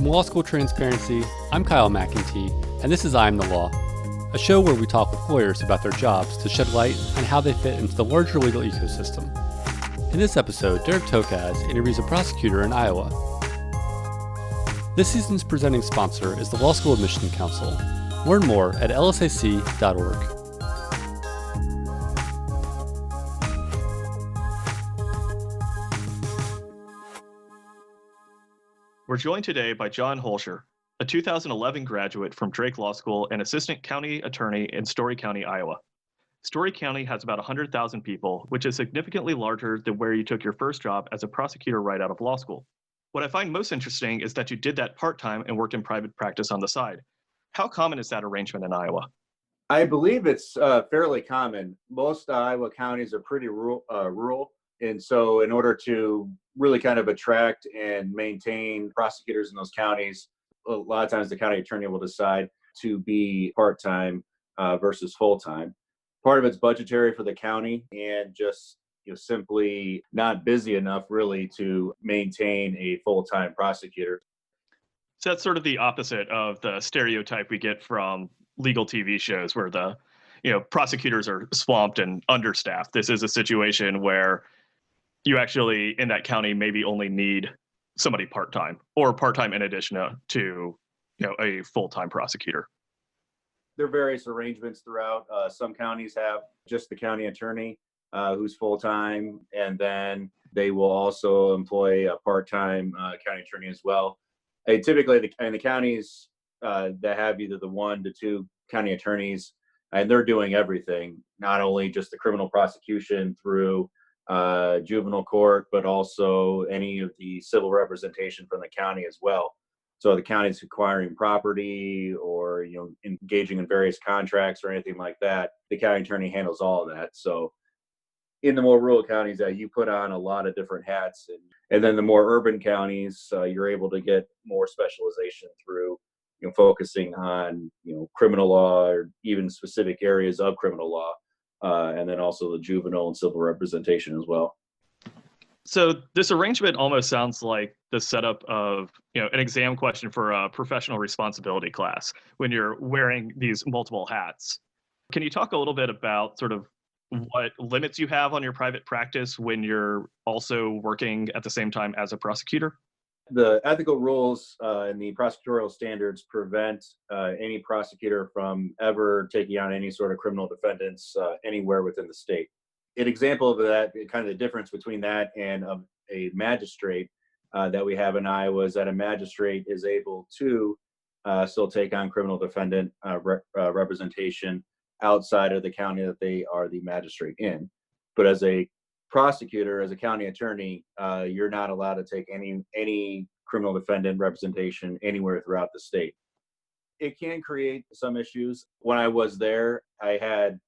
From Law School Transparency, I'm Kyle McEntee, and this is I'm the Law, a show where we talk with lawyers about their jobs to shed light on how they fit into the larger legal ecosystem. In this episode, Derek Tokaz interviews a prosecutor in Iowa. This season's presenting sponsor is the Law School Admission Council. Learn more at lsac.org. We're joined today by Jon Holscher, a 2011 graduate from Drake Law School and assistant county attorney in Story County, Iowa. Story County has about 100,000 people, which is significantly larger than where you took your first job as a prosecutor right out of law school. What I find most interesting is that you did that part-time and worked in private practice on the side. How common is that arrangement in Iowa? I believe it's fairly common. Most Iowa counties are pretty rural. And so in order to really kind of attract and maintain prosecutors in those counties, a lot of times the county attorney will decide to be part-time versus full-time. Part of it's budgetary for the county and just simply not busy enough really to maintain a full-time prosecutor. So that's sort of the opposite of the stereotype we get from legal TV shows where the prosecutors are swamped and understaffed. This is a situation where you actually, in that county, maybe only need somebody part-time or part-time in addition to a full-time prosecutor. There are various arrangements throughout. Some counties have just the county attorney who's full-time, and then they will also employ a part-time county attorney as well. Typically, in the counties that have either the 1 to 2 county attorneys, and they're doing everything, not only just the criminal prosecution through juvenile court, but also any of the civil representation from the county as well. So the county's acquiring property or engaging in various contracts or anything like that, the county attorney handles all of that. So in the more rural counties, you put on a lot of different hats, and then the more urban counties, you're able to get more specialization through focusing on criminal law or even specific areas of criminal law. And then also the juvenile and civil representation as well. So this arrangement almost sounds like the setup of an exam question for a professional responsibility class when you're wearing these multiple hats. Can you talk a little bit about sort of what limits you have on your private practice when you're also working at the same time as a prosecutor? The ethical rules and the prosecutorial standards prevent any prosecutor from ever taking on any sort of criminal defendants anywhere within the state. An example of that, kind of the difference between that and a magistrate that we have in Iowa is that a magistrate is able to still take on criminal defendant representation outside of the county that they are the magistrate in. But as a prosecutor, as a county attorney, you're not allowed to take any criminal defendant representation anywhere throughout the state. It can create some issues. When I was there, I had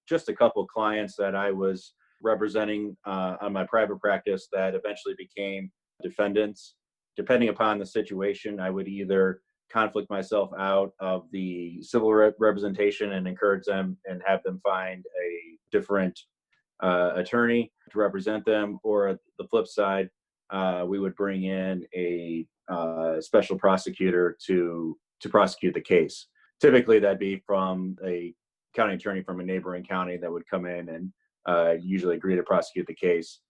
just a couple of clients that I was representing on my private practice that eventually became defendants. Depending upon the situation, I would either conflict myself out of the civil representation and encourage them and have them find a different attorney to represent them, or at the flip side, we would bring in a special prosecutor to prosecute the case. Typically, that'd be from a county attorney from a neighboring county that would come in and usually agree to prosecute the case.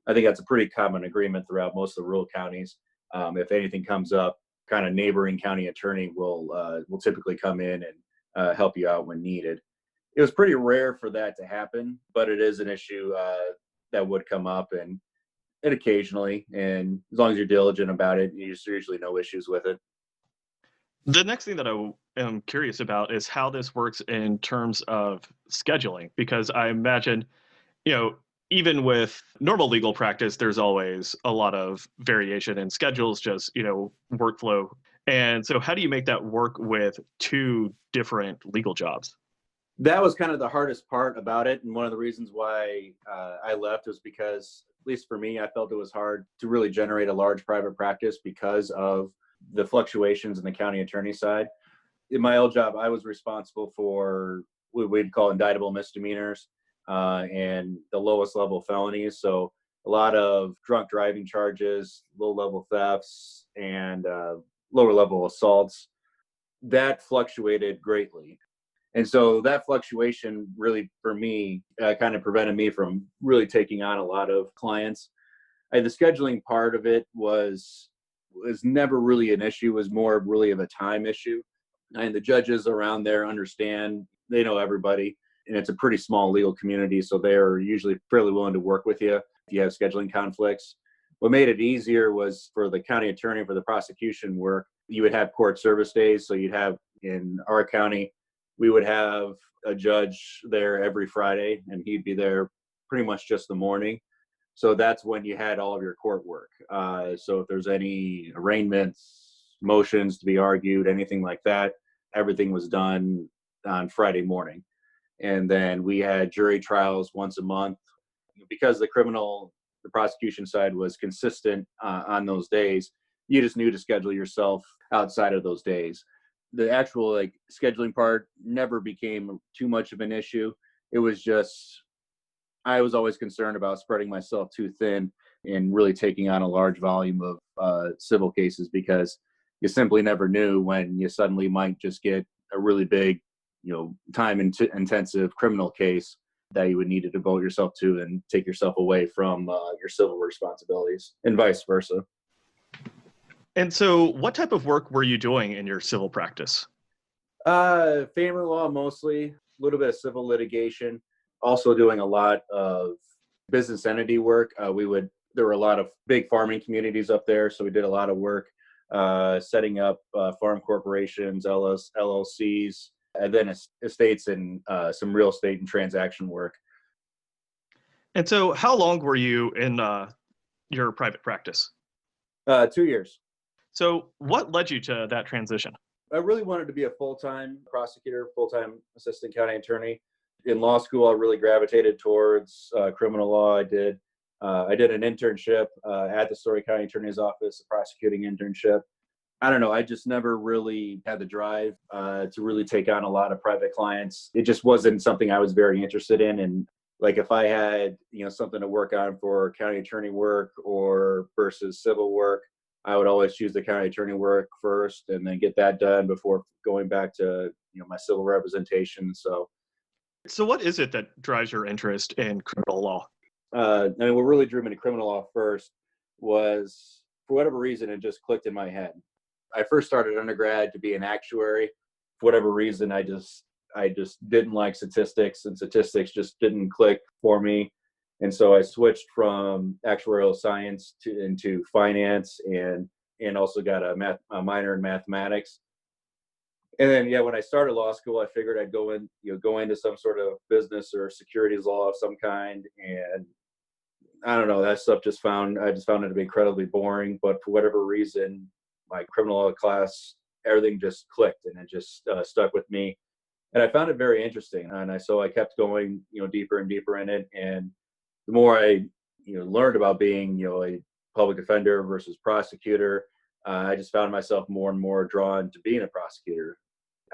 I think that's a pretty common agreement throughout most of the rural counties. If anything comes up, kind of neighboring county attorney will typically come in and help you out when needed. It was pretty rare for that to happen, but it is an issue that would come up and occasionally, and as long as you're diligent about it, there's usually no issues with it. The next thing that I am curious about is how this works in terms of scheduling, because I imagine, even with normal legal practice, there's always a lot of variation in schedules, just, workflow. And so how do you make that work with 2 different legal jobs? That was kind of the hardest part about it. And one of the reasons why I left was because, at least for me, I felt it was hard to really generate a large private practice because of the fluctuations in the county attorney side. In my old job, I was responsible for what we'd call indictable misdemeanors and the lowest level felonies. So a lot of drunk driving charges, low-level thefts, and lower-level assaults. That fluctuated greatly. And so that fluctuation really, for me, kind of prevented me from really taking on a lot of clients. The scheduling part of it was never really an issue, was more really of a time issue. And the judges around there understand, they know everybody, and it's a pretty small legal community, so they're usually fairly willing to work with you if you have scheduling conflicts. What made it easier was for the county attorney for the prosecution work, you would have court service days. So you'd have, in our county, we would have a judge there every Friday, and he'd be there pretty much just the morning. So that's when you had all of your court work. So if there's any arraignments, motions to be argued, anything like that, everything was done on Friday morning. And then we had jury trials once a month. Because the prosecution side was consistent on those days, you just knew to schedule yourself outside of those days. The actual scheduling part never became too much of an issue. It was just, I was always concerned about spreading myself too thin and really taking on a large volume of civil cases, because you simply never knew when you suddenly might just get a really big, time-intensive criminal case that you would need to devote yourself to and take yourself away from your civil responsibilities, and vice versa. And so what type of work were you doing in your civil practice? Family law mostly, a little bit of civil litigation, also doing a lot of business entity work. There were a lot of big farming communities up there, so we did a lot of work setting up farm corporations, LLCs, and then estates and some real estate and transaction work. And so how long were you in your private practice? 2 years. So what led you to that transition? I really wanted to be a full-time prosecutor, full-time assistant county attorney. In law school, I really gravitated towards criminal law. I did an internship at the Story County Attorney's Office, a prosecuting internship. I don't know, I just never really had the drive to really take on a lot of private clients. It just wasn't something I was very interested in. And if I had, something to work on for county attorney work or versus civil work, I would always choose the county attorney work first and then get that done before going back to, my civil representation. So what is it that drives your interest in criminal law? What really drew me to criminal law first was, for whatever reason, it just clicked in my head. I first started undergrad to be an actuary. For whatever reason, I just didn't like statistics, and statistics just didn't click for me. And so I switched from actuarial science into finance, and also got a minor in mathematics. And then, when I started law school, I figured I'd go into some sort of business or securities law of some kind. And I don't know, that stuff I just found it to be incredibly boring. But for whatever reason, my criminal law class, everything just clicked, and it just stuck with me. And I found it very interesting. And so I kept going, deeper and deeper in it. And the more I, learned about being, a public defender versus prosecutor, I just found myself more and more drawn to being a prosecutor.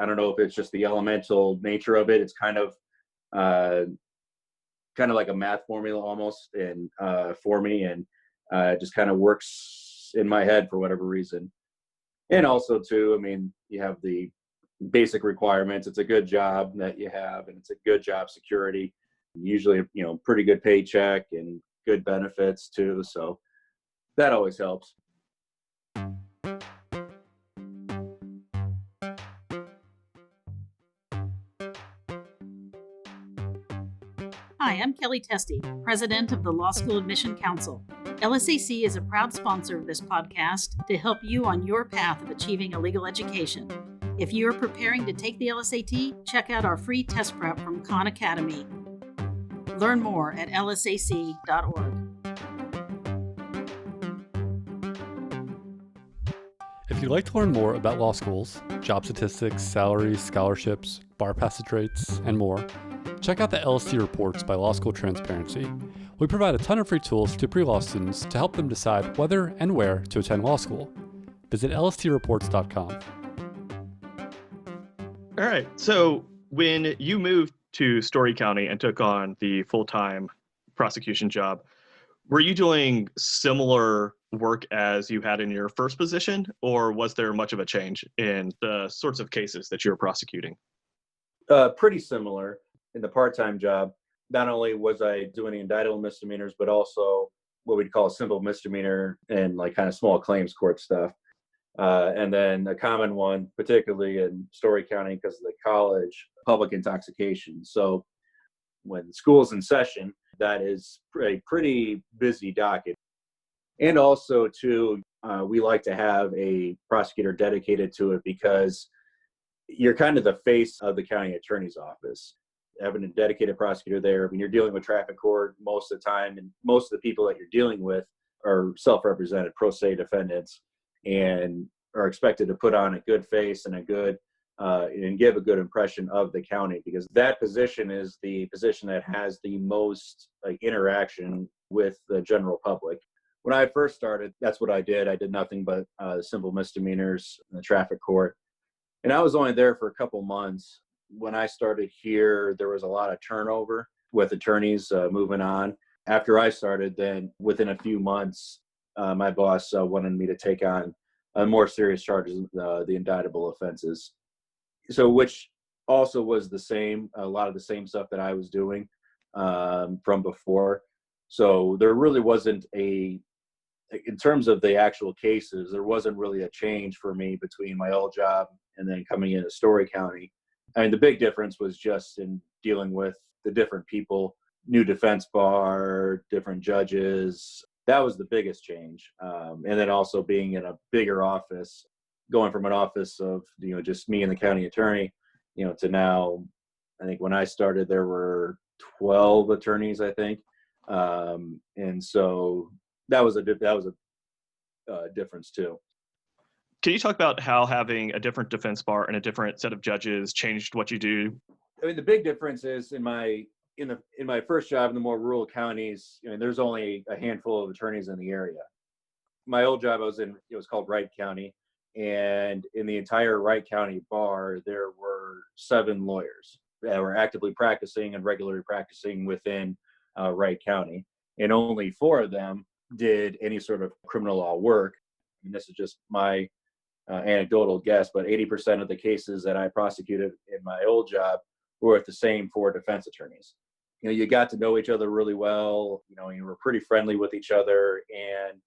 I don't know if it's just the elemental nature of it. It's kind of like a math formula almost, and for me, and it just kind of works in my head for whatever reason. And also too, you have the basic requirements. It's a good job that you have, and it's a good job security. Usually, pretty good paycheck and good benefits too. So that always helps. Hi, I'm Kelly Testy, President of the Law School Admission Council. LSAC is a proud sponsor of this podcast to help you on your path of achieving a legal education. If you are preparing to take the LSAT, check out our free test prep from Khan Academy. Learn more at lsac.org. If you'd like to learn more about law schools, job statistics, salaries, scholarships, bar passage rates, and more, check out the LST reports by Law School Transparency. We provide a ton of free tools to pre-law students to help them decide whether and where to attend law school. Visit lstreports.com. All right. So when you moved to Story County and took on the full-time prosecution job, Were you doing similar work as you had in your first position, or was there much of a change in the sorts of cases that you were prosecuting? Pretty similar in the part-time job. Not only was I doing indictable misdemeanors, but also what we'd call a simple misdemeanor and like kind of small claims court stuff. And then a common one, particularly in Story County because of the college, public intoxication. So when school's in session, that is a pretty busy docket. And also, too, we like to have a prosecutor dedicated to it because you're kind of the face of the county attorney's office. Having a dedicated prosecutor there, when you're dealing with traffic court most of the time, and most of the people that you're dealing with are self-represented pro se defendants and are expected to put on a good face and and give a good impression of the county, because that position is the position that has the most interaction with the general public. When I first started, that's what I did. I did nothing but simple misdemeanors in the traffic court. And I was only there for a couple months. When I started here, there was a lot of turnover with attorneys moving on. After I started, then within a few months, my boss wanted me to take on more serious charges, the indictable offenses. So, which also was a lot of the same stuff that I was doing from before. So there really wasn't in terms of the actual cases, there wasn't really a change for me between my old job and then coming into Story County. I mean, the big difference was just in dealing with the different people, new defense bar, different judges. That was the biggest change. And then also being in a bigger office, going from an office of, just me and the county attorney, to now, I think when I started, there were 12 attorneys, I think. And so that was a difference too. Can you talk about how having a different defense bar and a different set of judges changed what you do? I mean, the big difference is in my first job in the more rural counties, there's only a handful of attorneys in the area. My old job I was in, it was called Wright County, and in the entire Wright County bar, there were 7 lawyers that were actively practicing and regularly practicing within Wright County, and only 4 of them did any sort of criminal law work. And this is just my anecdotal guess, but 80% of the cases that I prosecuted in my old job were with the same 4 defense attorneys. You got to know each other really well. You were pretty friendly with each other, and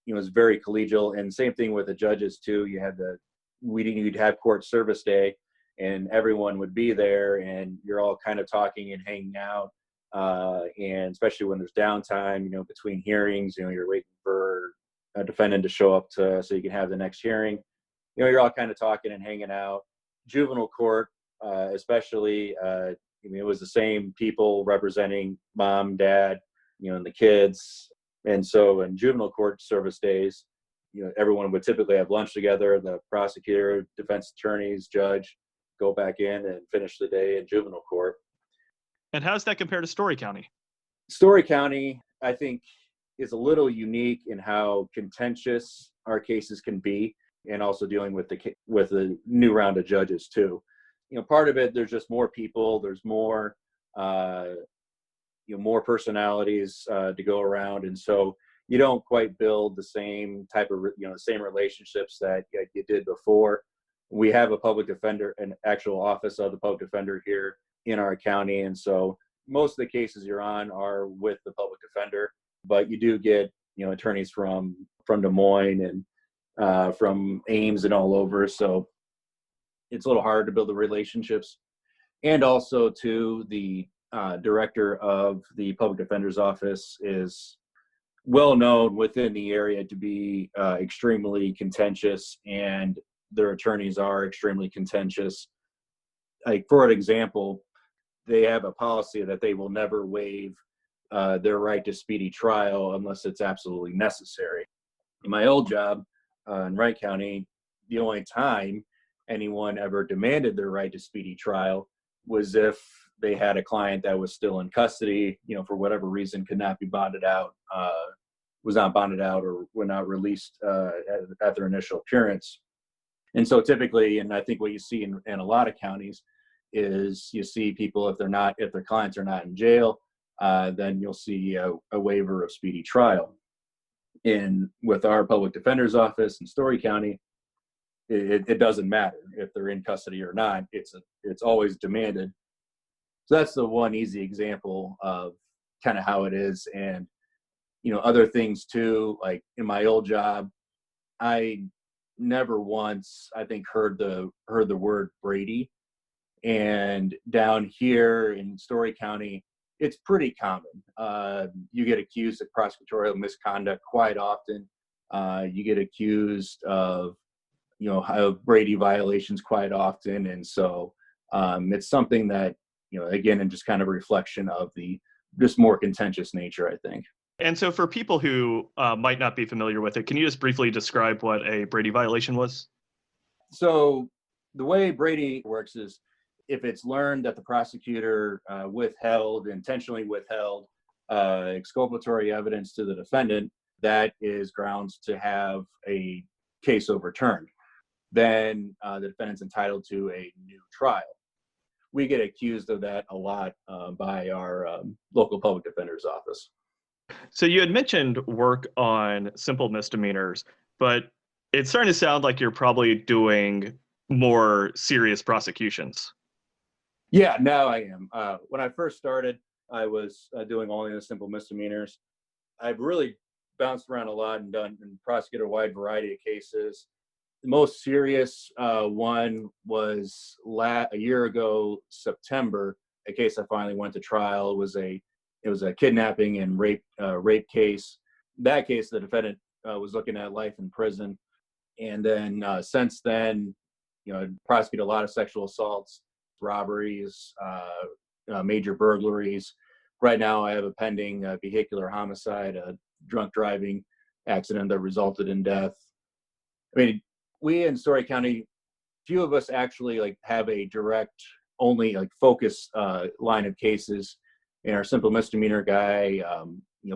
it was very collegial. And same thing with the judges too. You'd have court service day, and everyone would be there, and you're all kind of talking and hanging out. And especially when there's downtime, between hearings, you're waiting for a defendant to show up so you can have the next hearing. You're all kind of talking and hanging out. Juvenile court, especially, it was the same people representing mom, dad, and the kids. And so in juvenile court service days, everyone would typically have lunch together. The prosecutor, defense attorneys, judge, go back in and finish the day in juvenile court. And how does that compare to Story County? Story County, I think, is a little unique in how contentious our cases can be, and also dealing with the new round of judges too. Part of it, there's just more people, there's more more personalities to go around, and so you don't quite build the same type of the same relationships that you did before. We have a public defender, an actual office of the public defender here in our county, and so most of the cases you're on are with the public defender, but you do get attorneys from Des Moines and from Ames and all over, so it's a little hard to build the relationships. And also to the director of the public defender's office is well known within the area to be extremely contentious, and their attorneys are extremely contentious. Like, for an example, they have a policy that they will never waive their right to speedy trial unless it's absolutely necessary. In my old job in Wright County, the only time anyone ever demanded their right to speedy trial was if they had a client that was still in custody, for whatever reason, could not be bonded out, was not bonded out, or were not released at their initial appearance. And so typically, and I think what you see in a lot of counties, is you see people, if their clients are not in jail, then you'll see a waiver of speedy trial. And with our public defender's office in Story County, it doesn't matter if they're in custody or not. It's always demanded. So that's the one easy example of kind of how it is. And other things too, like in my old job, I never once, I think, heard the word Brady. And down here in Story County, it's pretty common. You get accused of prosecutorial misconduct quite often. You get accused of Brady violations quite often. And so it's something that, again, and just kind of a reflection of the just more contentious nature, I think. And so for people who might not be familiar with it, can you just briefly describe what a Brady violation was? So the way Brady works is if it's learned that the prosecutor intentionally withheld exculpatory evidence to the defendant, that is grounds to have a case overturned. Then the defendant's entitled to a new trial. We get accused of that a lot by our local public defender's office. So you had mentioned work on simple misdemeanors, but it's starting to sound like you're probably doing more serious prosecutions. Yeah, now I am. When I first started, I was doing only the simple misdemeanors. I've really bounced around a lot and prosecuted a wide variety of cases. The most serious one was a year ago, September, a case I finally went to trial. It was a kidnapping and rape case. That case, the defendant was looking at life in prison. And then since then, prosecuted a lot of sexual assaults, robberies, major burglaries. Right now, I have a pending vehicular homicide, a drunk driving accident that resulted in death. I mean, we in Story County, few of us actually have a direct, only focus line of cases. And our simple misdemeanor guy,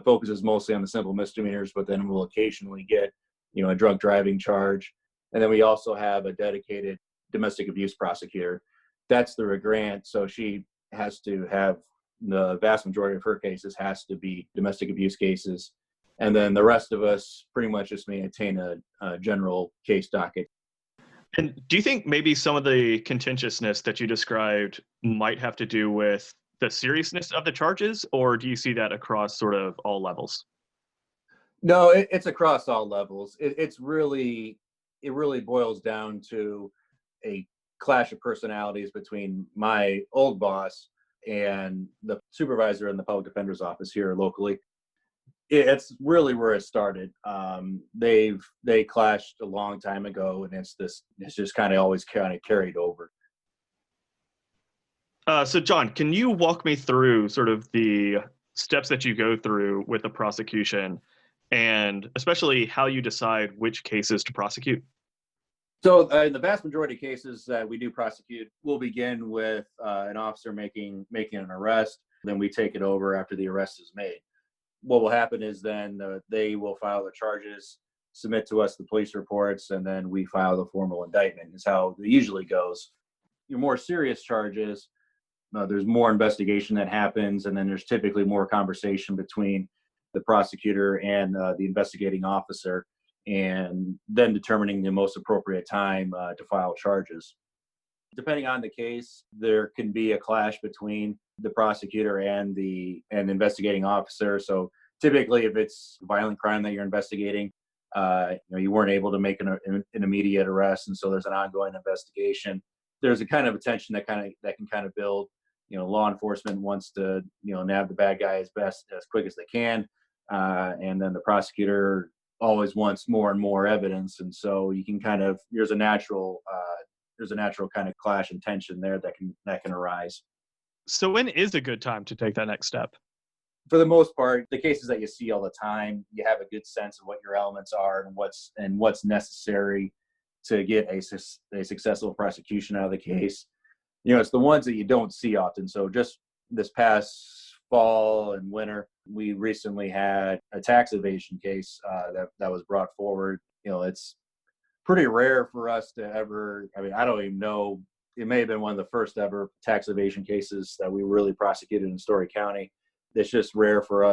focuses mostly on the simple misdemeanors, but then we'll occasionally get, a drunk driving charge. And then we also have a dedicated domestic abuse prosecutor. That's through a grant, so she has to have the vast majority of her cases has to be domestic abuse cases. And then the rest of us pretty much just maintain a general case docket. And do you think maybe some of the contentiousness that you described might have to do with the seriousness of the charges, or do you see that across sort of all levels? No, it's across all levels. It really boils down to a clash of personalities between my old boss and the supervisor in the public defender's office here locally. It's really where it started. They clashed a long time ago, and it's just kind of always kind of carried over. So John, can you walk me through sort of the steps that you go through with the prosecution, and especially how you decide which cases to prosecute? So in the vast majority of cases that we do prosecute, we'll begin with an officer making an arrest. Then we take it over after the arrest is made. What will happen is then they will file the charges, submit to us the police reports, and then we file the formal indictment. Is how it usually goes. Your more serious charges, there's more investigation that happens, and then there's typically more conversation between the prosecutor and the investigating officer, and then determining the most appropriate time to file charges. Depending on the case, there can be a clash between the prosecutor and the investigating officer. So typically, if it's a violent crime that you're investigating, you weren't able to make an immediate arrest, and so there's an ongoing investigation. There's a kind of attention that can build. Law enforcement wants to nab the bad guy as quick as they can, and then the prosecutor always wants more and more evidence, and so you can there's a natural kind of clash and tension there that can arise. So when is a good time to take that next step? For the most part, the cases that you see all the time, you have a good sense of what your elements are and what's necessary to get a successful prosecution out of the case. It's the ones that you don't see often. So just this past fall and winter, we recently had a tax evasion case that was brought forward. It's pretty rare for us to ever, I don't even know, it may have been one of the first ever tax evasion cases that we really prosecuted in Story County. It's just rare for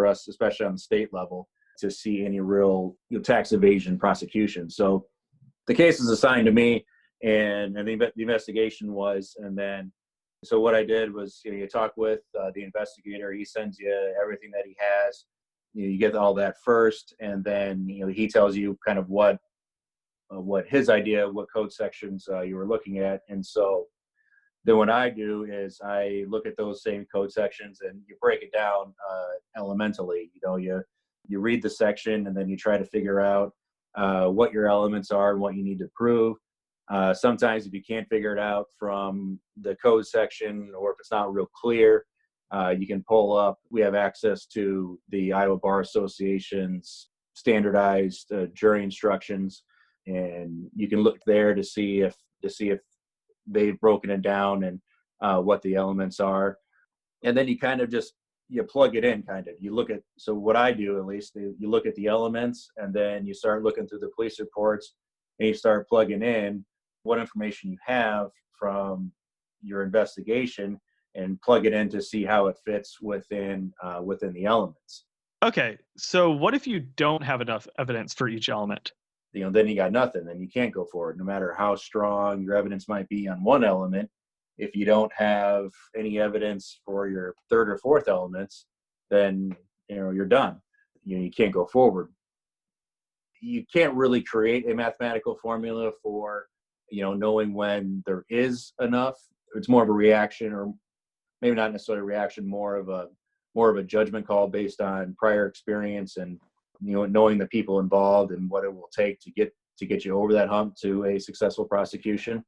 us, especially on the state level, to see any real tax evasion prosecution. So the case is assigned to me, and the investigation was, and then so what I did was, you talk with the investigator. He sends you everything that he has. You get all that first, and then he tells you kind of what his idea, what code sections you were looking at. And so then what I do is I look at those same code sections and you break it down elementally. You read the section and then you try to figure out what your elements are and what you need to prove. Sometimes if you can't figure it out from the code section, or if it's not real clear, you can pull up. We have access to the Iowa Bar Association's standardized jury instructions, and you can look there to see if they've broken it down and what the elements are. And then you kind of just you plug it in. You look at, so what I do at least, you look at the elements, and then you start looking through the police reports, and you start plugging in what information you have from your investigation and plug it in to see how it fits within the elements. Okay, so what if you don't have enough evidence for each element? Then you got nothing. Then you can't go forward, no matter how strong your evidence might be on one element. If you don't have any evidence for your third or fourth elements, then you're done. You can't go forward. You can't really create a mathematical formula for knowing when there is enough. It's more of a reaction, or maybe not necessarily a reaction, more of a judgment call based on prior experience and knowing the people involved and what it will take to get you over that hump to a successful prosecution.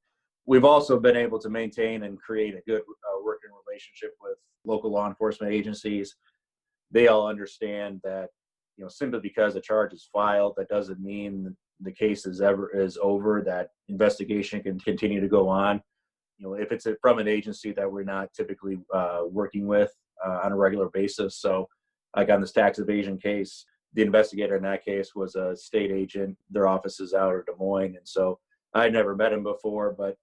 We've also been able to maintain and create a good working relationship with local law enforcement agencies. They all understand that simply because a charge is filed, that doesn't mean the case is over. That investigation can continue to go on. If it's from an agency that we're not typically working with on a regular basis. So like on this tax evasion case, the investigator in that case was a state agent. Their office is out of Des Moines. And so I'd never met him before, but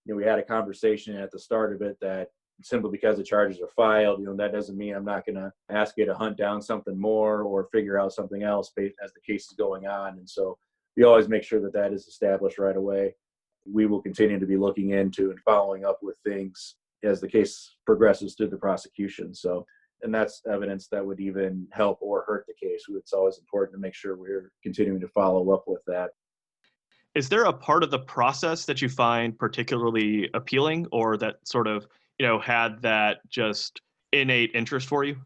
we had a conversation at the start of it that simply because the charges are filed, that doesn't mean I'm not going to ask you to hunt down something more or figure out something else as the case is going on. And so we always make sure that is established right away. We will continue to be looking into and following up with things as the case progresses through the prosecution. So, and that's evidence that would even help or hurt the case. It's always important to make sure we're continuing to follow up with that. Is there a part of the process that you find particularly appealing, or that sort of, had that just innate interest for you?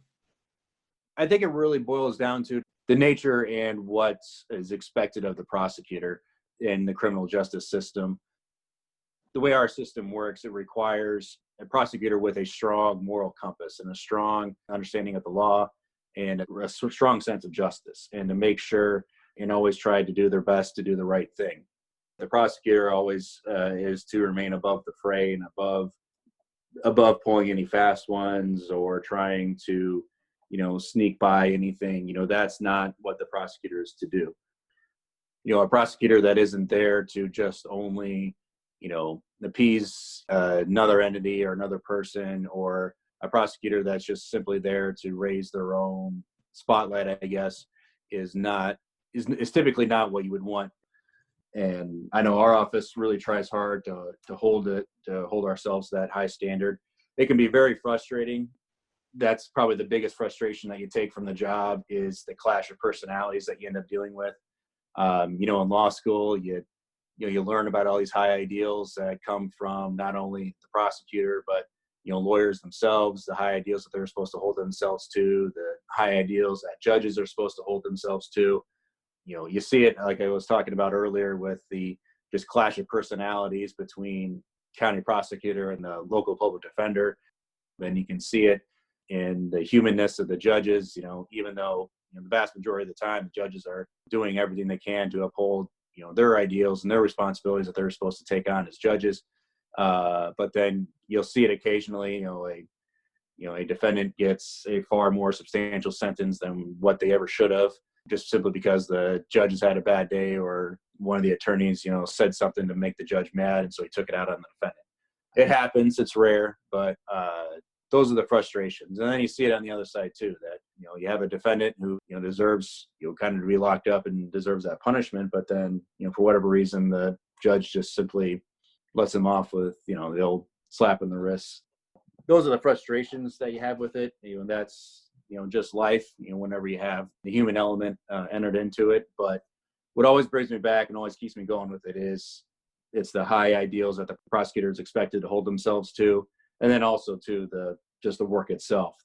I think it really boils down to the nature and what is expected of the prosecutor in the criminal justice system. The way our system works, it requires a prosecutor with a strong moral compass and a strong understanding of the law and a strong sense of justice, and to make sure and always try to do their best to do the right thing. The prosecutor always is to remain above the fray and above pulling any fast ones or trying to, sneak by anything. That's not what the prosecutor is to do. A prosecutor that isn't there to just only, appease another entity or another person, or a prosecutor that's just simply there to raise their own spotlight, I guess, is typically not what you would want. And I know our office really tries hard to hold ourselves to that high standard. It can be very frustrating. That's probably the biggest frustration that you take from the job, is the clash of personalities that you end up dealing with. In law school, you learn about all these high ideals that come from not only the prosecutor, but lawyers themselves, the high ideals that they're supposed to hold themselves to, the high ideals that judges are supposed to hold themselves to. You see it, like I was talking about earlier, with the just clash of personalities between county prosecutor and the local public defender. Then you can see it in the humanness of the judges. Even though the vast majority of the time the judges are doing everything they can to uphold their ideals and their responsibilities that they're supposed to take on as judges, but then you'll see it occasionally. A defendant gets a far more substantial sentence than what they ever should have, just simply because the judge has had a bad day, or one of the attorneys, said something to make the judge mad, and so he took it out on the defendant. It happens. It's rare, but those are the frustrations. And then you see it on the other side too, that, you have a defendant who, deserves, kind of to be locked up and deserves that punishment. But then, for whatever reason, the judge just simply lets him off with, the old slap in the wrist. Those are the frustrations that you have with it. And that's, just life, whenever you have the human element entered into it. But what always brings me back and always keeps me going with it is it's the high ideals that the prosecutor is expected to hold themselves to. And then also to the work itself,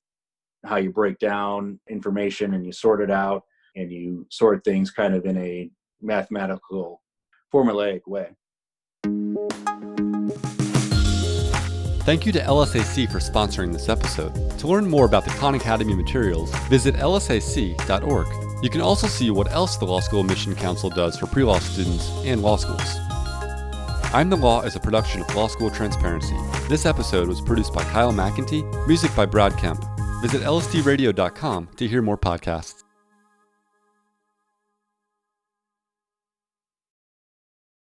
how you break down information and you sort it out and you sort things kind of in a mathematical, formulaic way. Thank you to LSAC for sponsoring this episode. To learn more about the Khan Academy materials, visit lsac.org. You can also see what else the Law School Admission Council does for pre-law students and law schools. I'm the Law is a production of Law School Transparency. This episode was produced by Kyle McEntee, music by Brad Kemp. Visit lstradio.com to hear more podcasts.